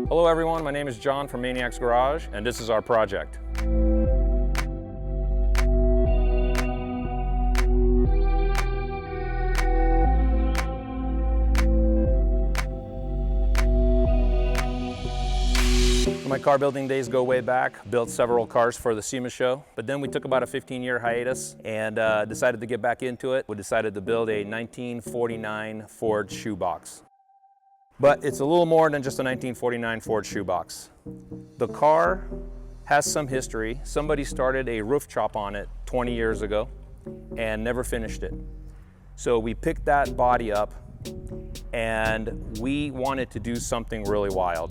Hello everyone, my name is John from Maniacs Garage, and this is our project. My car building days go way back. Built several cars for the SEMA show, but then we took about a 15-year hiatus and decided to get back into it. We decided to build a 1949 Ford Shoebox. But it's a little more than just a 1949 Ford Shoebox. The car has some history. Somebody started a roof chop on it 20 years ago and never finished it. So we picked that body up and we wanted to do something really wild.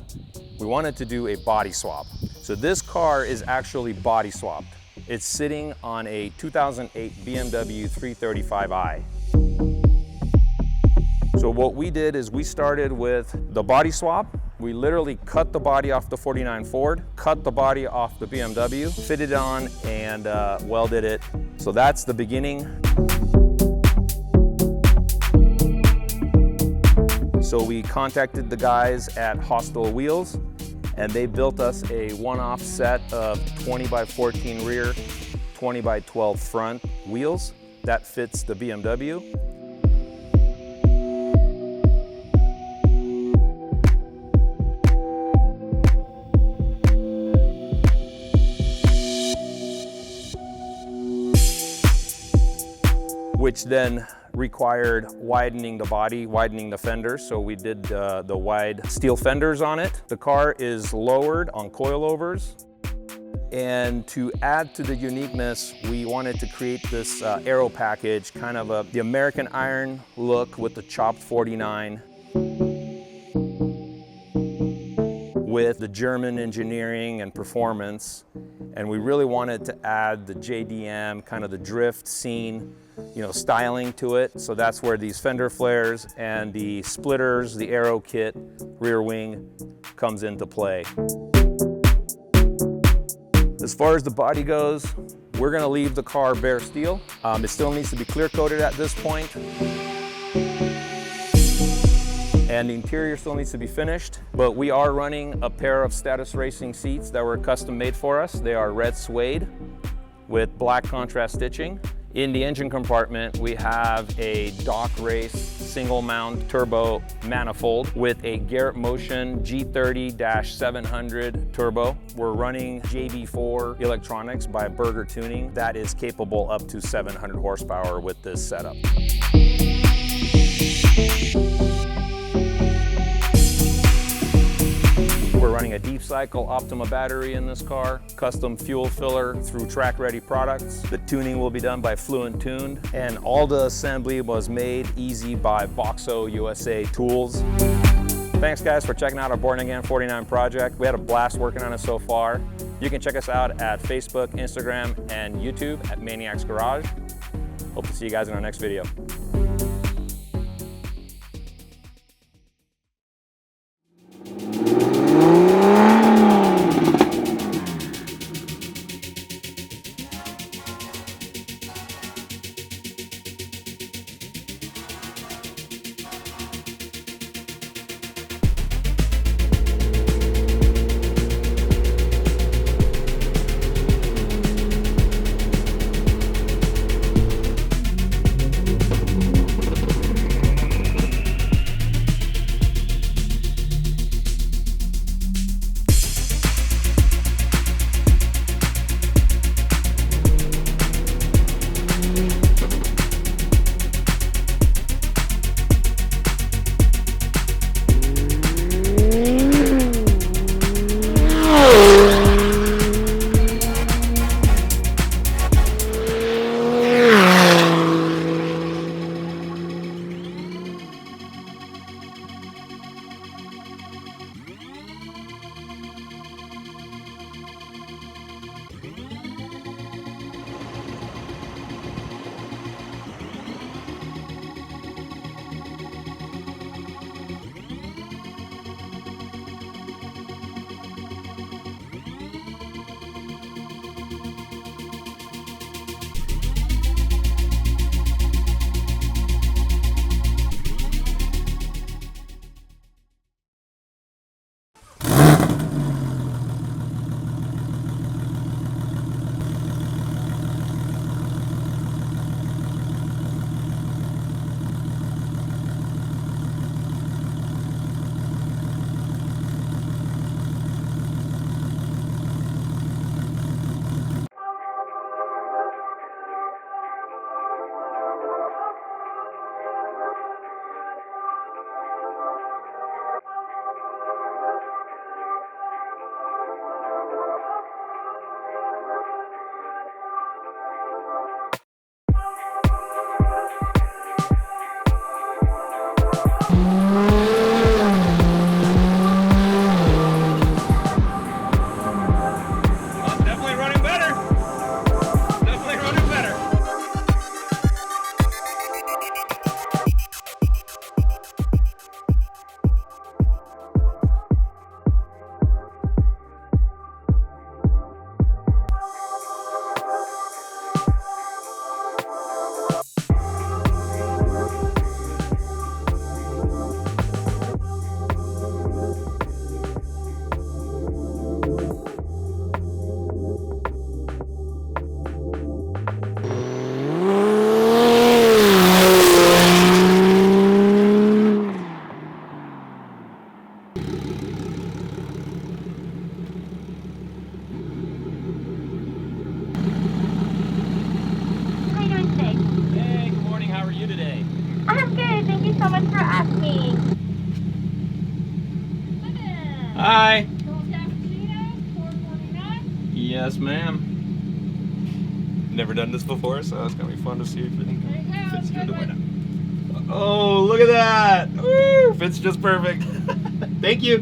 We wanted to do a body swap. So this car is actually body swapped. It's sitting on a 2008 BMW 335i. So what we did is we started with the body swap. We literally cut the body off the 49 Ford, cut the body off the BMW, fitted it on and welded it. So that's the beginning. So we contacted the guys at Hostile Wheels and they built us a one-off set of 20 by 14 rear, 20 by 12 front wheels that fits the BMW. Which then required widening the body, widening the fenders. So we did the wide steel fenders on it. The car is lowered on coilovers. And to add to the uniqueness, we wanted to create this aero package, kind of the American iron look with the chopped 49. With the German engineering and performance. And we really wanted to add the JDM, kind of the drift scene, styling to it. So that's where these fender flares and the splitters, the aero kit, rear wing comes into play. As far as the body goes, we're gonna leave the car bare steel. It still needs to be clear coated at this point. And the interior still needs to be finished, but we are running a pair of Status Racing seats that were custom made for us. They are red suede with black contrast stitching. In the engine compartment, we have a Dock Race single mount turbo manifold with a Garrett Motion G30-700 turbo. We're running JB4 electronics by Burger Tuning that is capable up to 700 horsepower with this setup. We're running a deep cycle Optima battery in this car, custom fuel filler through Track Ready products. The tuning will be done by Fluent Tuned, and all the assembly was made easy by Boxo USA tools. Thanks guys for checking out our Born Again 49 project. We had a blast working on it so far. You can check us out at Facebook, Instagram, and YouTube at Maniacs Garage. Hope to see you guys in our next video. Hi. Double cappuccino, $4.49. Yes, ma'am. Never done this before, so it's gonna be fun to see if it There you go. fits through the Good window. Oh, look at that! Woo, fits just perfect. Thank you.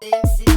MC